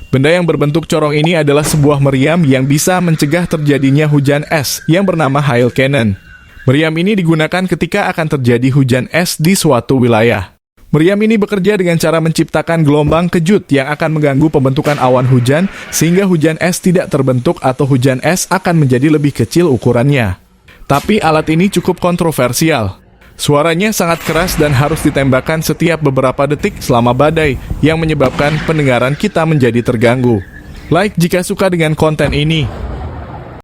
Benda yang berbentuk corong ini adalah sebuah meriam yang bisa mencegah terjadinya hujan es yang bernama hail cannon. Meriam ini digunakan ketika akan terjadi hujan es di suatu wilayah. Meriam ini bekerja dengan cara menciptakan gelombang kejut yang akan mengganggu pembentukan awan hujan sehingga hujan es tidak terbentuk atau hujan es akan menjadi lebih kecil ukurannya. Tapi alat ini cukup kontroversial. Suaranya sangat keras dan harus ditembakkan setiap beberapa detik selama badai yang menyebabkan pendengaran kita menjadi terganggu. Like jika suka dengan konten ini.